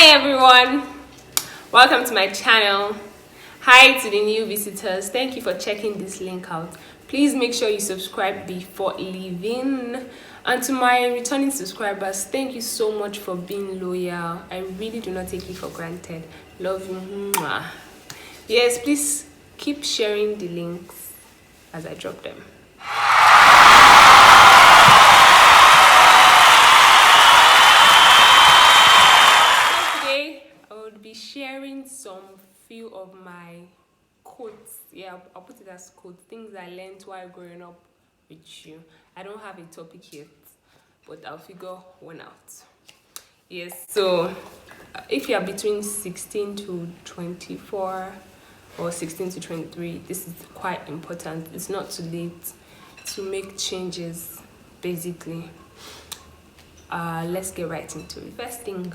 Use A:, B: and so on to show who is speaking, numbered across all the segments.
A: Hi everyone, welcome to my channel. Hi to the new visitors, thank you for checking this link out. Please make sure you subscribe before leaving. And to my returning subscribers, thank you so much for being loyal. I really do not take it for granted. Love you. Mwah. Yes, please keep sharing the links as I drop them. Be sharing some few of my quotes. Yeah, I'll put it as quotes, things I learned while growing up with you. I don't have a topic yet, but I'll figure one out. Yes, so if you are between 16 to 24 or 16 to 23, this is quite important. It's not too late to make changes, basically. Let's get right into it. First thing,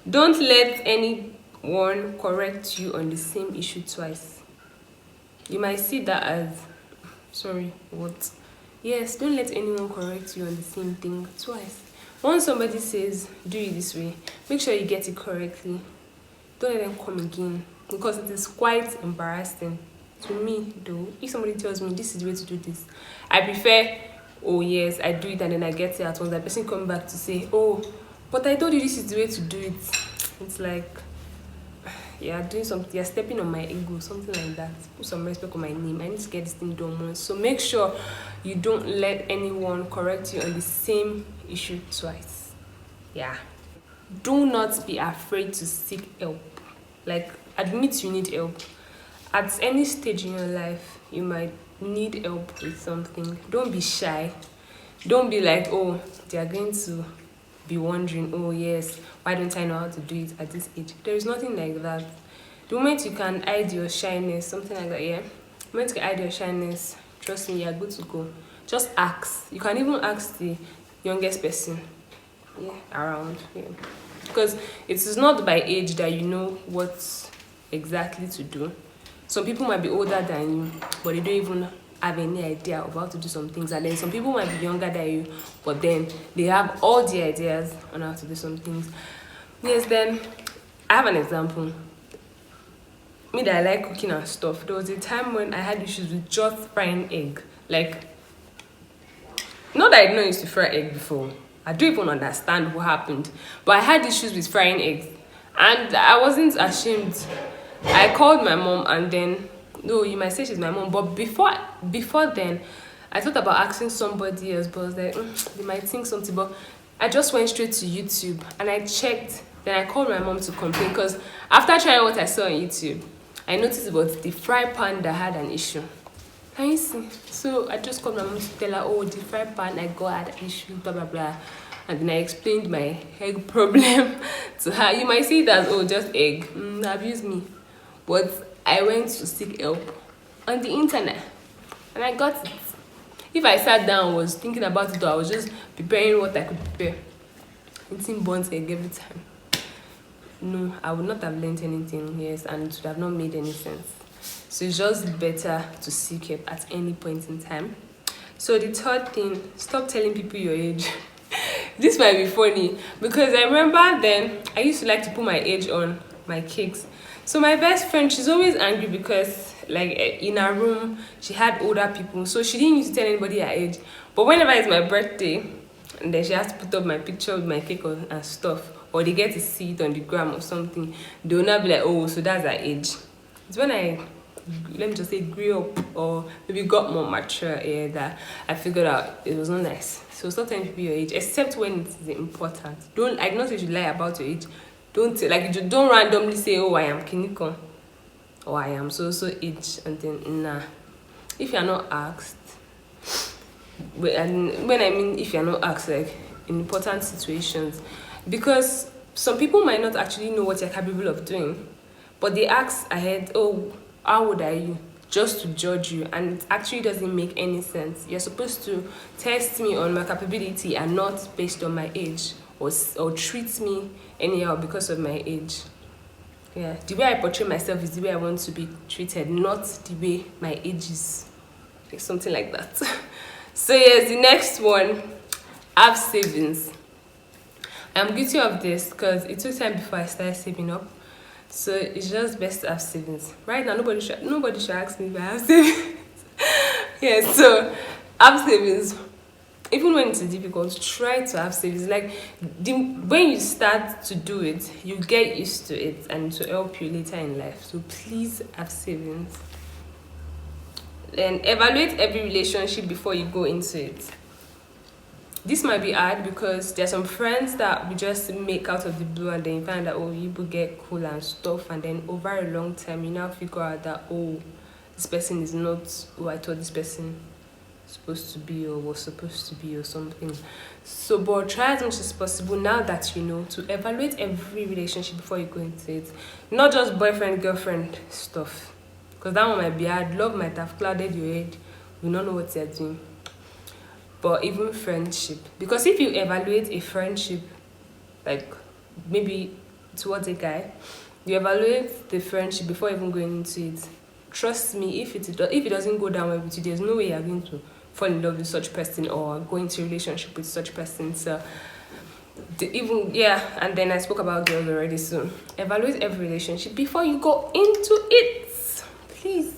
A: don't let anyone correct you on the same issue twice. You might see that as, Yes, don't let anyone correct you on the same thing twice. Once somebody says, do it this way, make sure you get it correctly. Don't let them come again, because it is quite embarrassing to me, though. If somebody tells me this is the way to do this, I prefer, oh yes, I do it and then I get it at once. That person come back to say, oh, but I told you this is the way to do it. It's like, you're doing something, you're stepping on my ego, something like that. Put some respect on my name. I need to get this thing done once. So make sure you don't let anyone correct you on the same issue twice. Yeah. Do not be afraid to seek help. Like, admit you need help. At any stage in your life, you might need help with something. Don't be shy. Don't be like, oh, they are going to be wondering, oh yes, why don't I know how to do it at this age? There is nothing like that. The moment you can hide your shyness, something like that, yeah. The moment you can hide your shyness, trust me, you're good to go. Just ask. You can even ask the youngest person, around. Yeah. Because it is not by age that you know what exactly to do. Some people might be older than you, but they don't even have any idea of how to do some things, and then some people might be younger than you, but then they have all the ideas on how to do some things. Yes, then I have an example. Me that I like cooking and stuff, there was a time when I had issues with just frying egg. Like, not that I didn't used to fry egg before, I don't even understand what happened, but I had issues with frying eggs and I wasn't ashamed. I called my mom, and then, no, you might say she's my mom, but before then, I thought about asking somebody else, but I was like, they might think something. But I just went straight to YouTube and I checked. Then I called my mom to complain, because after trying what I saw on YouTube, I noticed it was the fry pan that had an issue. Can you see? So I just called my mom to tell her, oh, the fry pan I got had an issue, blah blah blah. And then I explained my egg problem to her. You might see it as, oh, just egg. Abuse me. But I went to seek help on the internet and I got it. If I sat down and was thinking about it, or I was just preparing what I could prepare, eating burnt egg every time, no, I would not have learned anything, yes, and it would have not made any sense. So it's just better to seek help at any point in time. So the third thing, stop telling people your age. This might be funny, because I remember then I used to like to put my age on my cakes. So my best friend, she's always angry because, like, in her room, she had older people. So she didn't used to tell anybody her age. But whenever it's my birthday, and then she has to put up my picture with my cake and stuff, or they get to see it on the gram or something, they will not be like, oh, so that's her age. It's when I, let me just say, grew up or maybe got more mature, that I figured out it was not nice. So stop telling people your age, except when it is important. I do not say you should lie about your age. Don't randomly say, oh, I am Kiniko, or I am so age, and then nah. If you are not asked, and when I mean if you are not asked, like in important situations, because some people might not actually know what you're capable of doing, but they ask ahead, oh, how old are you? Just to judge you, and it actually doesn't make any sense. You're supposed to test me on my capability and not based on my age, or treat me anyhow because of my age. Yeah, the way I portray myself is the way I want to be treated, not the way my age is. Like something like that. So yes, the next one, have savings. I'm guilty of this because it took time before I started saving up. So it's just best to have savings. Right now, nobody should ask me if I have savings. Yeah, so have savings. Even when it's difficult, try to have savings. Like when you start to do it, you get used to it and to help you later in life. So please have savings. Then evaluate every relationship before you go into it. This might be hard because there's some friends that we just make out of the blue, and then you find that, oh, you people get cool and stuff, and then over a long time you now figure out that, oh, this person is not who I thought this person supposed to be or was supposed to be or something. So but try as much as possible, now that you know, to evaluate every relationship before you go into it. Not just boyfriend girlfriend stuff, because that one might be hard. Love might have clouded your head, you don't know what you're doing. But even friendship, because if you evaluate a friendship, like maybe towards a guy, you evaluate the friendship before even going into it. Trust me, if it doesn't go down well with you, there's no way you're going to fall in love with such person or go into a relationship with such person. So and then I spoke about girls already. So evaluate every relationship before you go into it, please.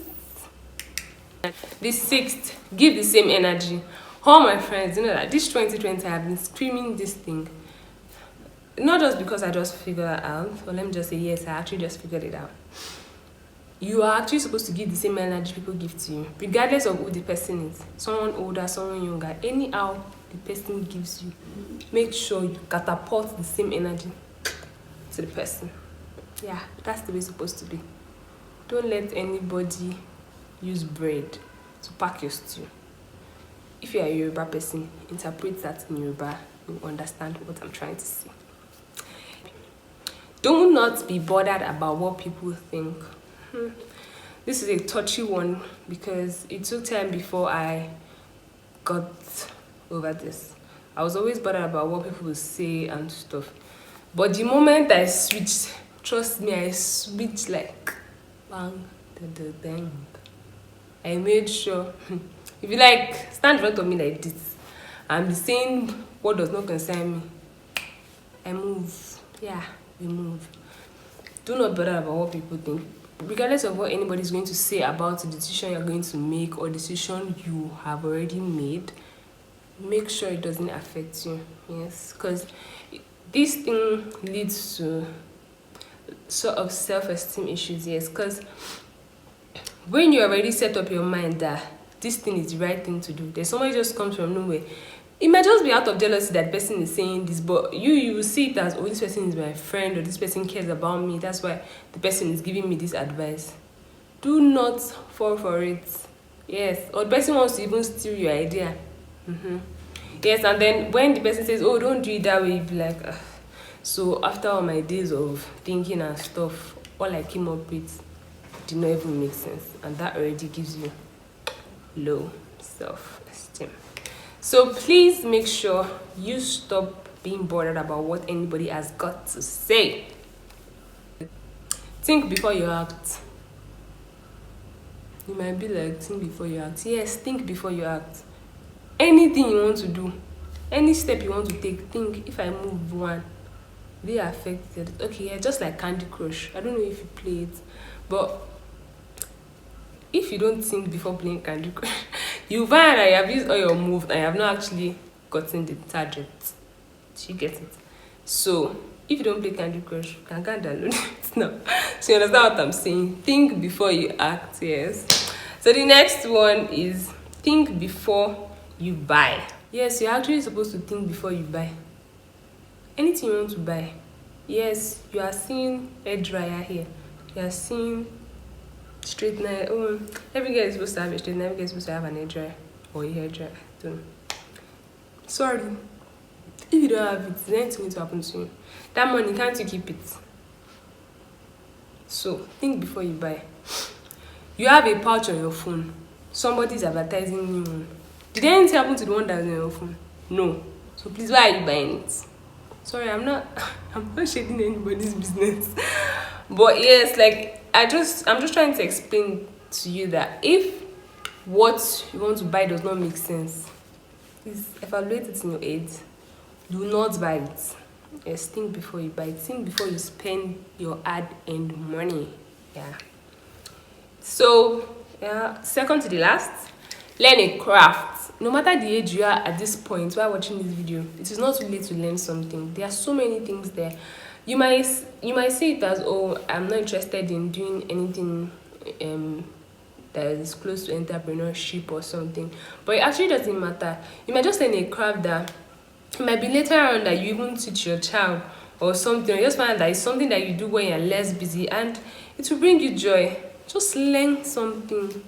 A: The sixth, give the same energy. All my friends, you know that this 2020 I've been screaming this thing. Not just because I just figured it out, or let me just say, yes, I actually just figured it out. You are actually supposed to give the same energy people give to you, regardless of who the person is. Someone older, someone younger, anyhow the person gives you, make sure you catapult the same energy to the person. Yeah, that's the way it's supposed to be. Don't let anybody use bread to pack your stew. If you are a Yoruba person, interpret that in Yoruba, you understand what I'm trying to say. Do not be bothered about what people think. This is a touchy one because it took time before I got over this. I was always bothered about what people would say and stuff. But the moment I switched, trust me, I switched like bang, bang. I made sure. If you like, stand in front of me like this and be saying what does not concern me, I move. Yeah, we move. Do not bother about what people think. Regardless of what anybody is going to say about the decision you're going to make or decision you have already made, make sure it doesn't affect you. Yes, because this thing leads to sort of self-esteem issues. Yes, because when you already set up your mind that this thing is the right thing to do, then somebody just comes from nowhere. It might just be out of jealousy that person is saying this, but you will see it as, oh, this person is my friend, or this person cares about me, that's why the person is giving me this advice. Do not fall for it. Yes, or the person wants to even steal your idea. Yes, and then when the person says, oh, don't do it that way, you be like, ugh. So after all my days of thinking and stuff, all I came up with did not even make sense, and that already gives you low self-esteem. So please make sure you stop being bothered about what anybody has got to say. Think before you act. You might be like, think before you act. Yes, think before you act. Anything you want to do, any step you want to take, think, if I move one, they are affected. Okay, yeah, just like Candy Crush. I don't know if you play it, but if you don't think before playing Candy Crush, you find that you have used all your moves and you have not actually gotten the target. Do you get it? So if you don't play Candy Crush, you can download it now. So you understand what I'm saying? Think before you act. Yes. So the next one is think before you buy. Yes, you're actually supposed to think before you buy anything you want to buy. Yes, you are seeing hair dryer here, you are seeing straightener. Oh, every girl is supposed to have a straightener, every girl is supposed to have an hair dryer or a hair dryer. Don't know. Sorry, if you don't have it, then it's going to happen to you. That money, can't you keep it? So think before you buy. You have a pouch on your phone, somebody's advertising new one. Did anything happen to the one that's on your phone? No. So please, why are you buying it? Sorry, I'm not shading anybody's business. But yes, like I'm just trying to explain to you that if what you want to buy does not make sense, please evaluate it in your head. Do not buy it. Yes, think before you buy. Think before you spend your hard-earned money. Yeah. So, yeah, second to the last, learn a craft. No matter the age you are at this point while watching this video, it is not too late to learn something. There are so many things there. You might see it as, oh, I'm not interested in doing anything that is close to entrepreneurship or something, but it actually doesn't matter. You might just learn a craft that it might be later on that you even teach your child or something. You just find that it's something that you do when you're less busy and it will bring you joy. Just learn something.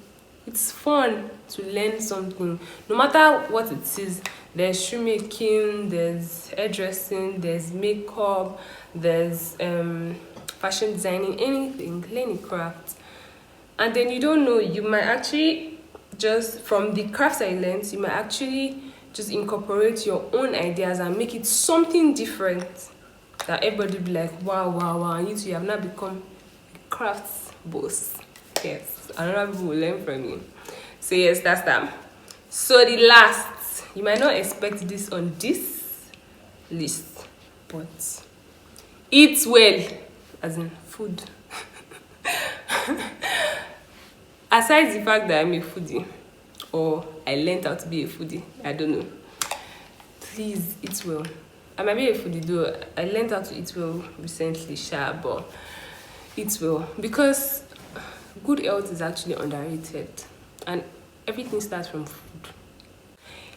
A: It's fun to learn something, no matter what it is. There's shoemaking, there's hairdressing, there's makeup, there's fashion designing, anything. Learn a craft. And then you don't know, you might actually just, from the crafts I learned, you might actually just incorporate your own ideas and make it something different that everybody will be like, wow, wow, wow. And you have now become a crafts boss. Yes, another people will learn from you. So yes, that's that. So the last, you might not expect this on this list, but eat well, as in food. Aside the fact that I'm a foodie, or I learned how to be a foodie, I don't know, please eat well. I might be a foodie though, I learned how to eat well recently, but eat well, because good health is actually underrated and everything starts from food.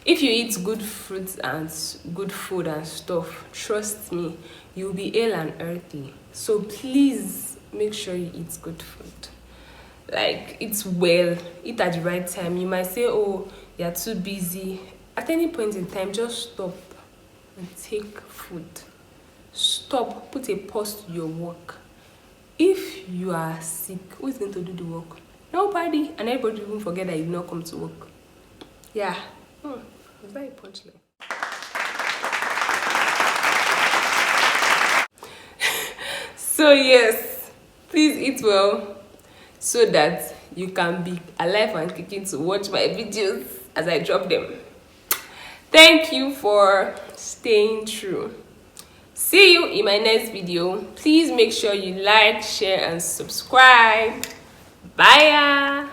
A: If you eat good fruits and good food and stuff, trust me, you'll be hale and healthy. So please make sure you eat good food. Like, eat well, eat at the right time. You might say, oh, you're too busy. At any point in time, just stop and take food. Stop, put a pause to your work. If you are sick, who is going to do the work? Nobody. And everybody will forget that you did not come to work. Yeah. Was that a punchline? So yes, please eat well so that you can be alive and kicking to watch my videos as I drop them. Thank you for staying true. See you in my next video. Please make sure you like, share, and subscribe. Bye.